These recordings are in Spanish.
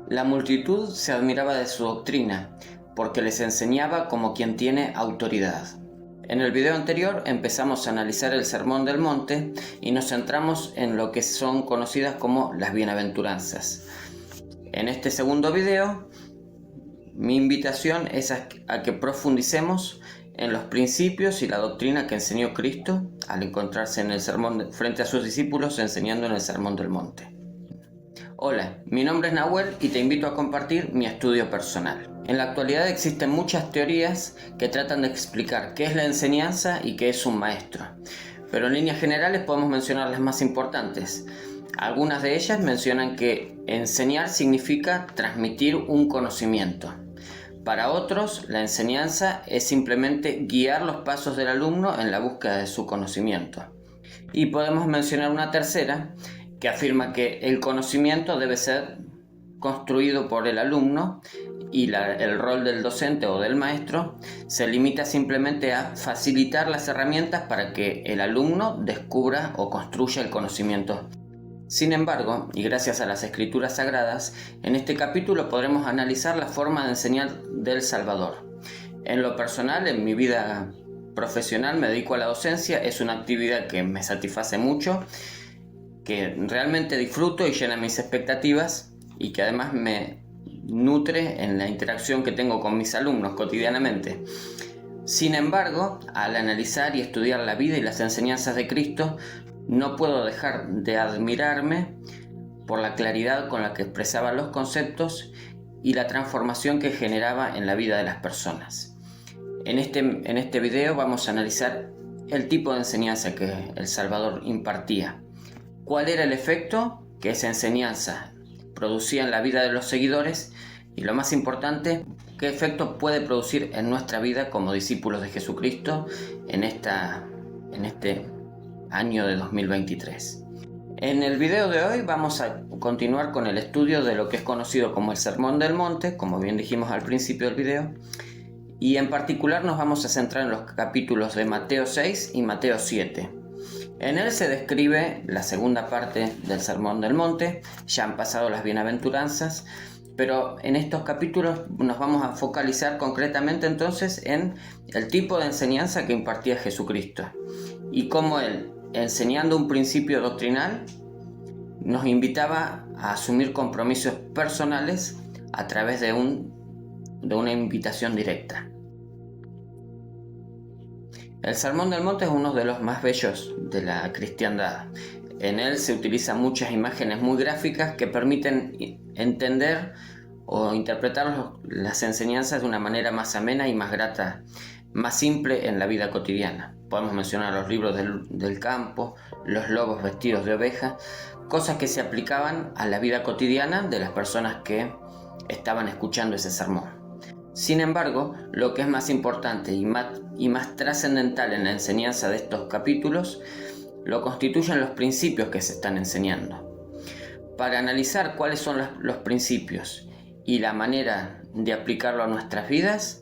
La multitud se admiraba de su doctrina, porque les enseñaba como quien tiene autoridad. En el video anterior empezamos a analizar el Sermón del Monte y nos centramos en lo que son conocidas como las bienaventuranzas. En este segundo video, mi invitación es a que profundicemos en los principios y la doctrina que enseñó Cristo al encontrarse en el sermón frente a sus discípulos enseñando en el Sermón del Monte. Hola, mi nombre es Nahuel y te invito a compartir mi estudio personal. En la actualidad existen muchas teorías que tratan de explicar qué es la enseñanza y qué es un maestro, pero en líneas generales podemos mencionar las más importantes. Algunas de ellas mencionan que enseñar significa transmitir un conocimiento. Para otros, la enseñanza es simplemente guiar los pasos del alumno en la búsqueda de su conocimiento. Y podemos mencionar una tercera, que afirma que el conocimiento debe ser construido por el alumno y el rol del docente o del maestro se limita simplemente a facilitar las herramientas para que el alumno descubra o construya el conocimiento. Sin embargo, y gracias a las escrituras sagradas, en este capítulo podremos analizar la forma de enseñar del Salvador. En lo personal, en mi vida profesional me dedico a la docencia, es una actividad que me satisface mucho, que realmente disfruto y llena mis expectativas y que además me nutre en la interacción que tengo con mis alumnos cotidianamente. Sin embargo, al analizar y estudiar la vida y las enseñanzas de Cristo, no puedo dejar de admirarme por la claridad con la que expresaba los conceptos y la transformación que generaba en la vida de las personas. En este video vamos a analizar el tipo de enseñanza que el Salvador impartía. ¿Cuál era el efecto que esa enseñanza producía en la vida de los seguidores? Y lo más importante, ¿qué efecto puede producir en nuestra vida como discípulos de Jesucristo en este año de 2023? En el video de hoy vamos a continuar con el estudio de lo que es conocido como el Sermón del Monte, como bien dijimos al principio del video, y en particular nos vamos a centrar en los capítulos de Mateo 6 y Mateo 7. En él se describe la segunda parte del Sermón del Monte, ya han pasado las bienaventuranzas, pero en estos capítulos nos vamos a focalizar concretamente entonces en el tipo de enseñanza que impartía Jesucristo y cómo él, enseñando un principio doctrinal, nos invitaba a asumir compromisos personales a través de una invitación directa. El Sermón del Monte es uno de los más bellos de la cristiandad. En él se utilizan muchas imágenes muy gráficas que permiten entender o interpretar las enseñanzas de una manera más amena y más grata, más simple en la vida cotidiana. Podemos mencionar los libros del campo, los lobos vestidos de oveja, cosas que se aplicaban a la vida cotidiana de las personas que estaban escuchando ese sermón. Sin embargo, lo que es más importante y más trascendental en la enseñanza de estos capítulos lo constituyen los principios que se están enseñando. Para analizar cuáles son los principios y la manera de aplicarlo a nuestras vidas,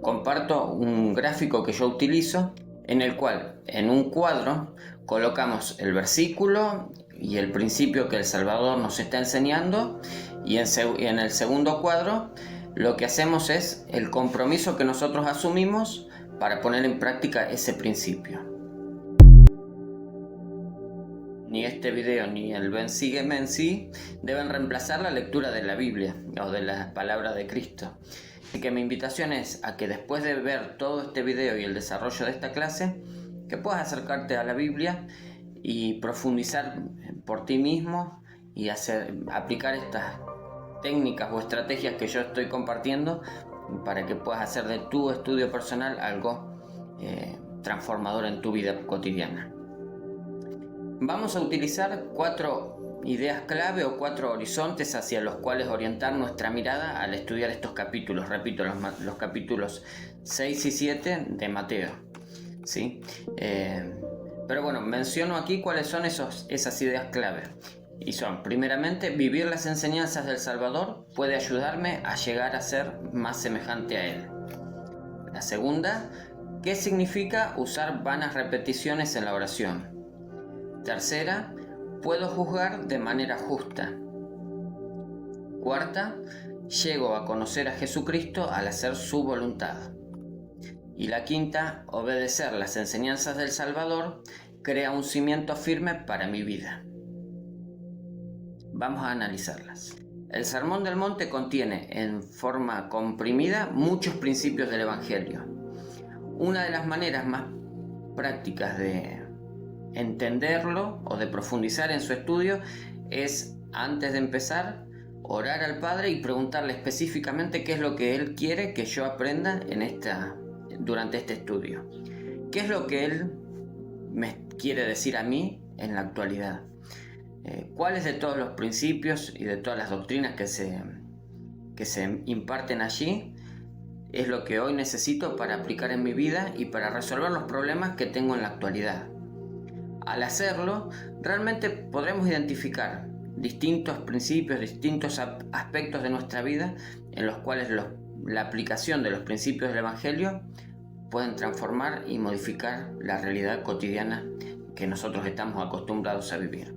comparto un gráfico que yo utilizo en el cual en un cuadro colocamos el versículo y el principio que el Salvador nos está enseñando y en el segundo cuadro lo que hacemos es el compromiso que nosotros asumimos para poner en práctica ese principio. Ni este video ni el Ven Sígueme en sí deben reemplazar la lectura de la Biblia o de la palabra de Cristo. Así que mi invitación es a que después de ver todo este video y el desarrollo de esta clase, que puedas acercarte a la Biblia y profundizar por ti mismo y aplicar estas técnicas o estrategias que yo estoy compartiendo para que puedas hacer de tu estudio personal algo transformador en tu vida cotidiana. Vamos a utilizar 4 ideas clave o 4 horizontes hacia los cuales orientar nuestra mirada al estudiar estos capítulos. Repito, los capítulos 6 y 7 de Mateo, ¿sí? Pero bueno, menciono aquí cuáles son esas ideas clave. Y son, primeramente, vivir las enseñanzas del Salvador puede ayudarme a llegar a ser más semejante a Él. La segunda, ¿qué significa usar vanas repeticiones en la oración? Tercera, puedo juzgar de manera justa. Cuarta, llego a conocer a Jesucristo al hacer su voluntad. Y la quinta, obedecer las enseñanzas del Salvador crea un cimiento firme para mi vida. Vamos a analizarlas. El Sermón del Monte contiene en forma comprimida muchos principios del Evangelio. Una de las maneras más prácticas de entenderlo o de profundizar en su estudio es, antes de empezar, orar al Padre y preguntarle específicamente qué es lo que Él quiere que yo aprenda durante este estudio. ¿Qué es lo que Él me quiere decir a mí en la actualidad? ¿Cuáles de todos los principios y de todas las doctrinas que se imparten allí es lo que hoy necesito para aplicar en mi vida y para resolver los problemas que tengo en la actualidad? Al hacerlo, realmente podremos identificar distintos principios, distintos aspectos de nuestra vida en los cuales la aplicación de los principios del Evangelio pueden transformar y modificar la realidad cotidiana que nosotros estamos acostumbrados a vivir.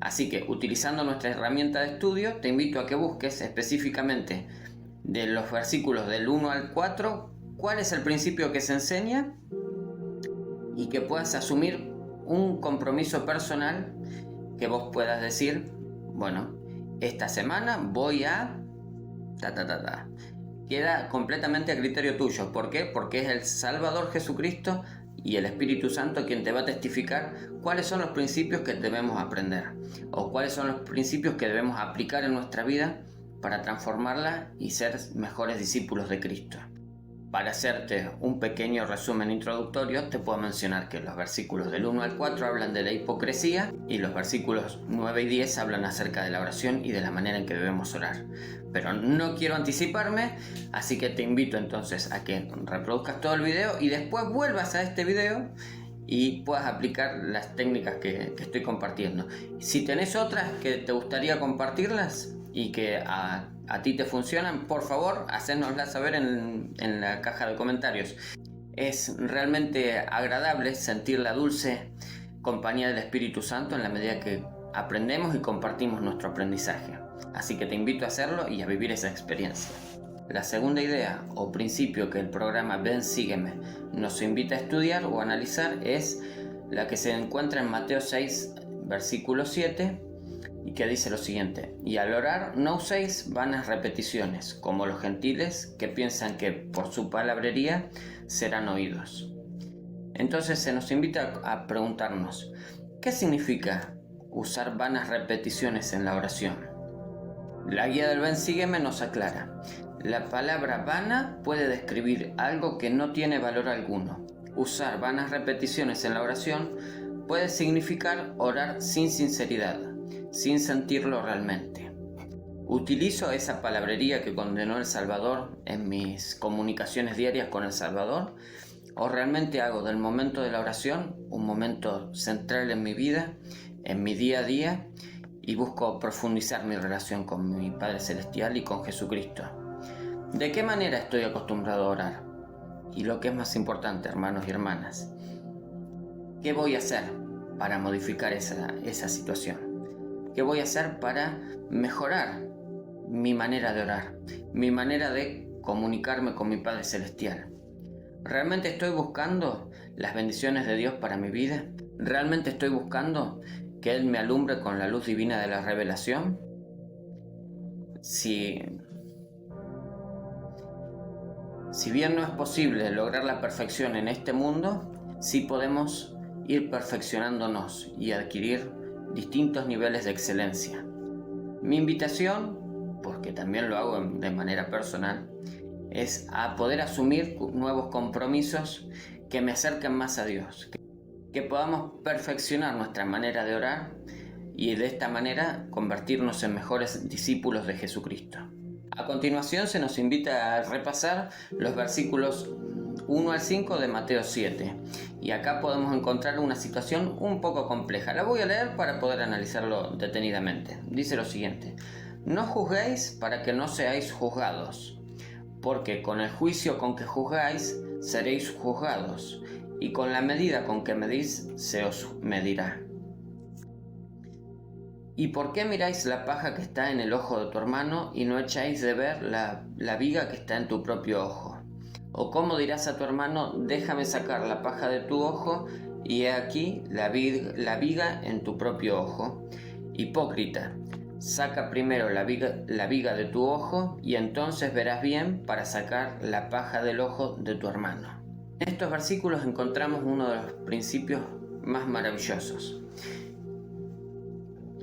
Así que, utilizando nuestra herramienta de estudio, te invito a que busques específicamente de los versículos del 1 al 4 cuál es el principio que se enseña y que puedas asumir un compromiso personal que vos puedas decir, bueno, esta semana voy a... Queda completamente a criterio tuyo. ¿Por qué? Porque es el Salvador Jesucristo y el Espíritu Santo quien te va a testificar cuáles son los principios que debemos aprender o cuáles son los principios que debemos aplicar en nuestra vida para transformarla y ser mejores discípulos de Cristo. Para hacerte un pequeño resumen introductorio, te puedo mencionar que los versículos del 1 al 4 hablan de la hipocresía y los versículos 9 y 10 hablan acerca de la oración y de la manera en que debemos orar. Pero no quiero anticiparme, así que te invito entonces a que reproduzcas todo el video y después vuelvas a este video y puedas aplicar las técnicas que estoy compartiendo. Si tenés otras que te gustaría compartirlas y que a ti te funcionan, por favor, hacénoslas saber en la caja de comentarios. Es realmente agradable sentir la dulce compañía del Espíritu Santo en la medida que aprendemos y compartimos nuestro aprendizaje. Así que te invito a hacerlo y a vivir esa experiencia. La segunda idea o principio que el programa Ven Sígueme nos invita a estudiar o analizar es la que se encuentra en Mateo 6, versículo 7, y que dice lo siguiente: y al orar no uséis vanas repeticiones, como los gentiles que piensan que por su palabrería serán oídos. Entonces se nos invita a preguntarnos, ¿qué significa usar vanas repeticiones en la oración? La guía del Ven Sígueme nos aclara: la palabra vana puede describir algo que no tiene valor alguno. Usar vanas repeticiones en la oración puede significar orar sin sinceridad, sin sentirlo realmente. ¿Utilizo esa palabrería que condenó el Salvador en mis comunicaciones diarias con el Salvador? ¿O realmente hago del momento de la oración un momento central en mi vida, en mi día a día, y busco profundizar mi relación con mi Padre Celestial y con Jesucristo? ¿De qué manera estoy acostumbrado a orar? Y lo que es más importante, hermanos y hermanas, ¿qué voy a hacer para modificar esa situación? ¿Qué voy a hacer para mejorar mi manera de orar, mi manera de comunicarme con mi Padre Celestial? ¿Realmente estoy buscando las bendiciones de Dios para mi vida? ¿Realmente estoy buscando que Él me alumbre con la luz divina de la revelación? Si bien no es posible lograr la perfección en este mundo, sí podemos ir perfeccionándonos y adquirir distintos niveles de excelencia. Mi invitación, porque también lo hago de manera personal, es a poder asumir nuevos compromisos que me acerquen más a Dios, que podamos perfeccionar nuestra manera de orar y de esta manera convertirnos en mejores discípulos de Jesucristo. A continuación se nos invita a repasar los versículos 1 al 5 de Mateo 7, y acá podemos encontrar una situación un poco compleja. La voy a leer para poder analizarlo detenidamente. Dice lo siguiente: no juzguéis para que no seáis juzgados, porque con el juicio con que juzgáis seréis juzgados, y con la medida con que medís se os medirá. ¿Y por qué miráis la paja que está en el ojo de tu hermano y no echáis de ver la viga que está en tu propio ojo? ¿O cómo dirás a tu hermano, déjame sacar la paja de tu ojo y he aquí la viga en tu propio ojo? Hipócrita, saca primero la viga de tu ojo y entonces verás bien para sacar la paja del ojo de tu hermano. En estos versículos encontramos uno de los principios más maravillosos.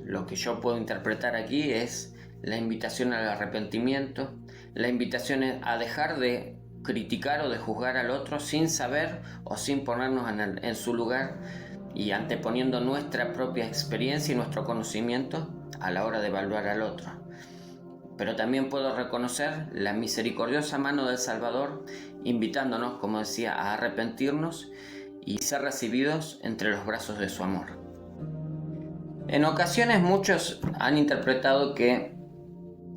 Lo que yo puedo interpretar aquí es la invitación al arrepentimiento, la invitación a dejar de criticar o de juzgar al otro sin saber o sin ponernos en su lugar y anteponiendo nuestra propia experiencia y nuestro conocimiento a la hora de evaluar al otro. Pero también puedo reconocer la misericordiosa mano del Salvador invitándonos, como decía, a arrepentirnos y ser recibidos entre los brazos de su amor. En ocasiones muchos han interpretado que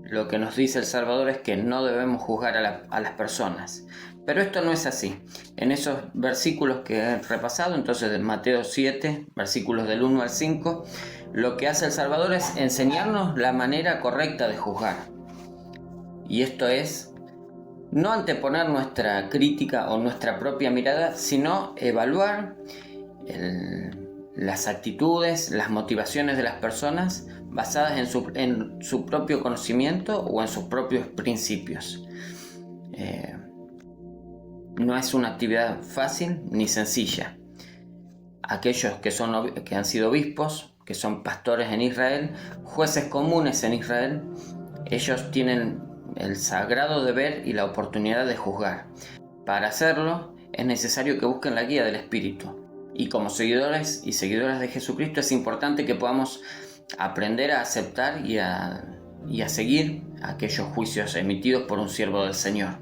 lo que nos dice el Salvador es que no debemos juzgar a las personas, pero esto no es así. En esos versículos que he repasado, entonces de Mateo 7, versículos del 1 al 5, lo que hace el Salvador es enseñarnos la manera correcta de juzgar. Y esto es no anteponer nuestra crítica o nuestra propia mirada, sino evaluar las actitudes, las motivaciones de las personas basadas en su propio conocimiento o en sus propios principios. No es una actividad fácil ni sencilla. Aquellos que han sido obispos, que son pastores en Israel, jueces comunes en Israel, ellos tienen el sagrado deber y la oportunidad de juzgar. Para hacerlo es necesario que busquen la guía del Espíritu. Y como seguidores y seguidoras de Jesucristo es importante que podamos aprender a aceptar y a seguir aquellos juicios emitidos por un siervo del Señor.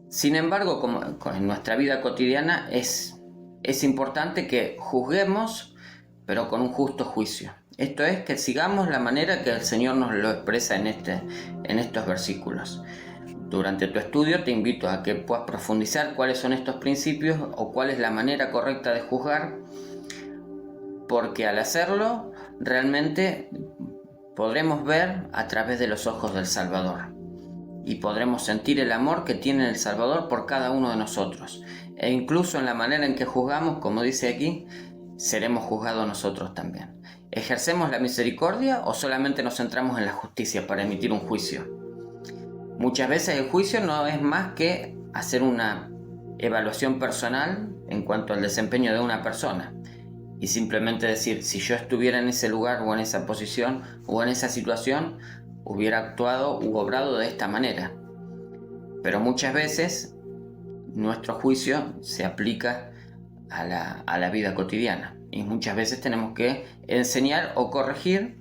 Sin embargo, como en nuestra vida cotidiana es importante que juzguemos, pero con un justo juicio. Esto es, que sigamos la manera que el Señor nos lo expresa en estos versículos. Durante tu estudio te invito a que puedas profundizar cuáles son estos principios o cuál es la manera correcta de juzgar, porque al hacerlo realmente podremos ver a través de los ojos del Salvador y podremos sentir el amor que tiene el Salvador por cada uno de nosotros, e incluso en la manera en que juzgamos, como dice aquí, seremos juzgados nosotros también. ¿Ejercemos la misericordia o solamente nos centramos en la justicia para emitir un juicio? Muchas veces el juicio no es más que hacer una evaluación personal en cuanto al desempeño de una persona y simplemente decir, si yo estuviera en ese lugar o en esa posición o en esa situación, hubiera actuado u obrado de esta manera. Pero muchas veces nuestro juicio se aplica a la vida cotidiana y muchas veces tenemos que enseñar o corregir,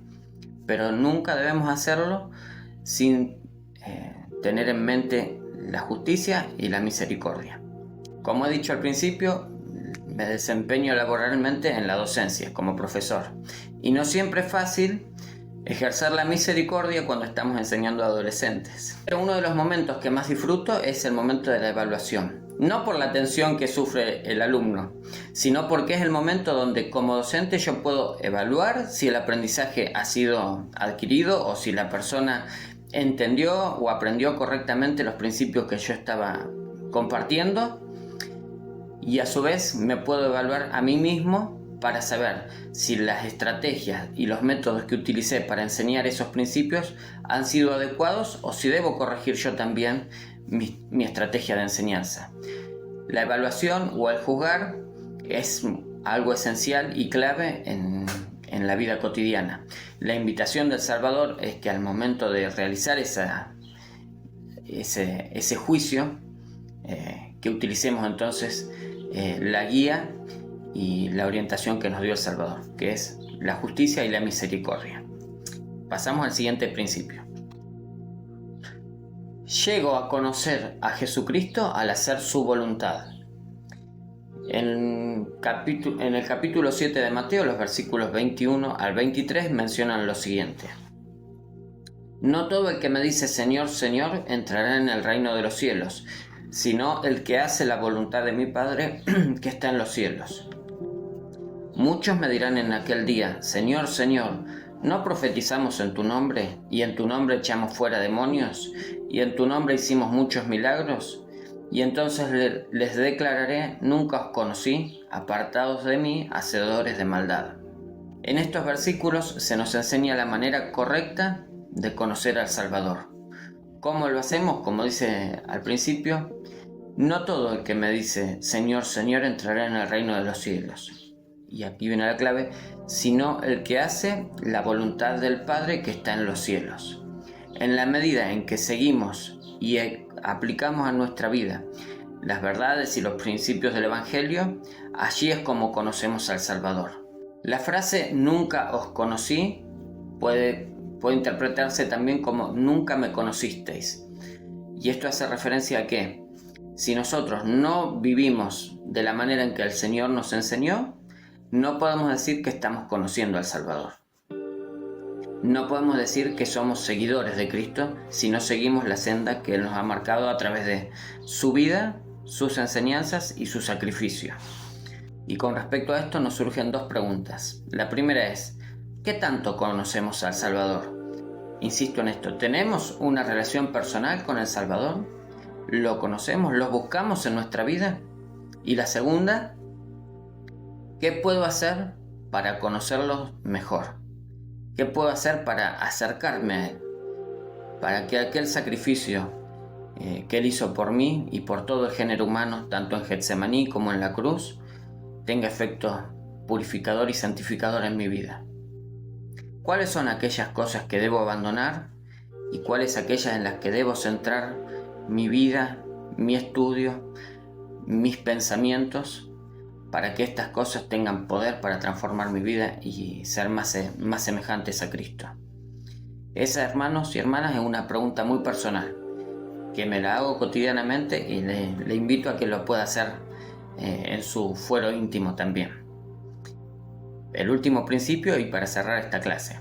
pero nunca debemos hacerlo sin tener en mente la justicia y la misericordia. Como he dicho al principio, me desempeño laboralmente en la docencia como profesor y no siempre es fácil ejercer la misericordia cuando estamos enseñando a adolescentes. Pero uno de los momentos que más disfruto es el momento de la evaluación. No por la tensión que sufre el alumno, sino porque es el momento donde como docente yo puedo evaluar si el aprendizaje ha sido adquirido o si la persona entendió o aprendió correctamente los principios que yo estaba compartiendo, y a su vez me puedo evaluar a mí mismo para saber si las estrategias y los métodos que utilicé para enseñar esos principios han sido adecuados o si debo corregir yo también mi estrategia de enseñanza. La evaluación o el juzgar es algo esencial y clave en la vida cotidiana. La invitación del Salvador es que al momento de realizar ese juicio, que utilicemos entonces la guía y la orientación que nos dio el Salvador, que es la justicia y la misericordia. Pasamos al siguiente principio. Llego a conocer a Jesucristo al hacer su voluntad. En el capítulo 7 de Mateo, los versículos 21 al 23 mencionan lo siguiente. No todo el que me dice Señor, Señor, entrará en el reino de los cielos, sino el que hace la voluntad de mi Padre que está en los cielos. Muchos me dirán en aquel día: Señor, Señor, ¿no profetizamos en tu nombre, y en tu nombre echamos fuera demonios, y en tu nombre hicimos muchos milagros? Y entonces les declararé: nunca os conocí, apartados de mí, hacedores de maldad. En estos versículos se nos enseña la manera correcta de conocer al Salvador. ¿Cómo lo hacemos? Como dice al principio, no todo el que me dice Señor, Señor entrará en el reino de los cielos. Y aquí viene la clave, sino el que hace la voluntad del Padre que está en los cielos. En la medida en que seguimos y aplicamos a nuestra vida las verdades y los principios del Evangelio, allí es como conocemos al Salvador. La frase nunca os conocí puede interpretarse también como nunca me conocisteis. Y esto hace referencia a que si nosotros no vivimos de la manera en que el Señor nos enseñó, no podemos decir que estamos conociendo al Salvador. No podemos decir que somos seguidores de Cristo si no seguimos la senda que Él nos ha marcado a través de su vida, sus enseñanzas y su sacrificio. Y con respecto a esto nos surgen dos preguntas. La primera es: ¿qué tanto conocemos al Salvador? Insisto en esto, ¿tenemos una relación personal con el Salvador? ¿Lo conocemos? ¿Lo buscamos en nuestra vida? Y la segunda, ¿qué puedo hacer para conocerlo mejor? ¿Qué puedo hacer para acercarme a Él? Para que aquel sacrificio que Él hizo por mí y por todo el género humano, tanto en Getsemaní como en la cruz, tenga efecto purificador y santificador en mi vida. ¿Cuáles son aquellas cosas que debo abandonar y cuáles aquellas en las que debo centrar mi vida, mi estudio, mis pensamientos, para que estas cosas tengan poder para transformar mi vida y ser más semejantes a Cristo? Esa, hermanos y hermanas, es una pregunta muy personal, que me la hago cotidianamente y le invito a que lo pueda hacer en su fuero íntimo también. El último principio, y para cerrar esta clase,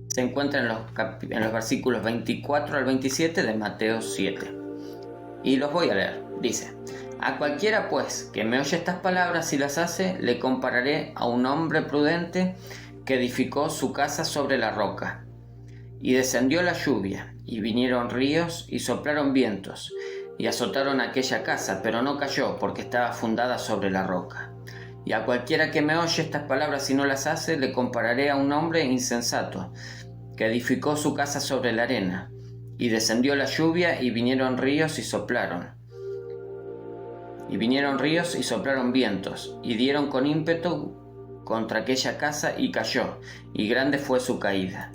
se encuentra en los versículos 24 al 27 de Mateo 7. Y los voy a leer. Dice: a cualquiera pues que me oye estas palabras y las hace, le compararé a un hombre prudente que edificó su casa sobre la roca. Y descendió la lluvia, y vinieron ríos, y soplaron vientos, y azotaron aquella casa, pero no cayó, porque estaba fundada sobre la roca. Y a cualquiera que me oye estas palabras y no las hace, le compararé a un hombre insensato, que edificó su casa sobre la arena. Y descendió la lluvia, y vinieron ríos y soplaron. Y vinieron ríos y soplaron vientos, y dieron con ímpetu contra aquella casa, y cayó, y grande fue su caída.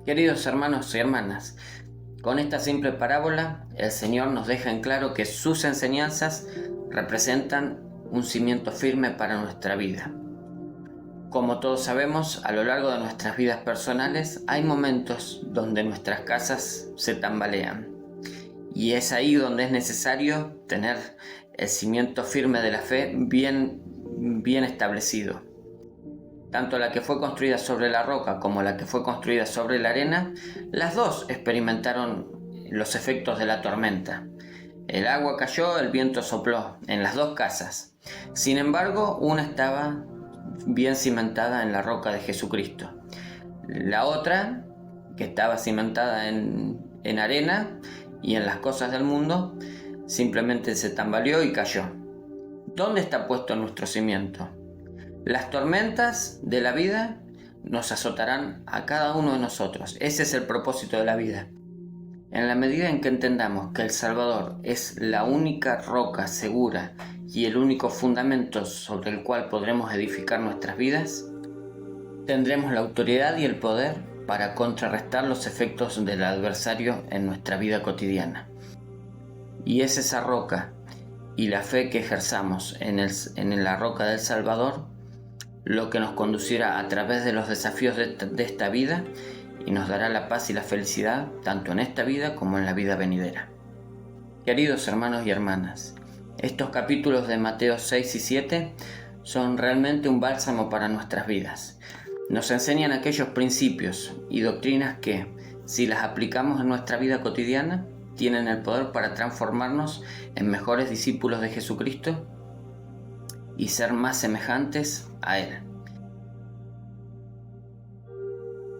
Queridos hermanos y hermanas, con esta simple parábola, el Señor nos deja en claro que sus enseñanzas representan un cimiento firme para nuestra vida. Como todos sabemos, a lo largo de nuestras vidas personales hay momentos donde nuestras casas se tambalean. Y es ahí donde es necesario tener el cimiento firme de la fe bien establecido. Tanto la que fue construida sobre la roca como la que fue construida sobre la arena, las dos experimentaron los efectos de la tormenta. El agua cayó, el viento sopló, en las dos casas. Sin embargo, una estaba bien cimentada en la roca de Jesucristo. La otra, que estaba cimentada en arena y en las cosas del mundo, simplemente se tambaleó y cayó. ¿Dónde está puesto nuestro cimiento? Las tormentas de la vida nos azotarán a cada uno de nosotros. Ese es el propósito de la vida. En la medida en que entendamos que el Salvador es la única roca segura y el único fundamento sobre el cual podremos edificar nuestras vidas, tendremos la autoridad y el poder para contrarrestar los efectos del adversario en nuestra vida cotidiana. Y es esa roca y la fe que ejerzamos en la roca del Salvador lo que nos conducirá a través de los desafíos de esta vida y nos dará la paz y la felicidad tanto en esta vida como en la vida venidera. Queridos hermanos y hermanas, estos capítulos de Mateo 6 y 7 son realmente un bálsamo para nuestras vidas. Nos enseñan aquellos principios y doctrinas que, si las aplicamos en nuestra vida cotidiana, tienen el poder para transformarnos en mejores discípulos de Jesucristo y ser más semejantes a Él.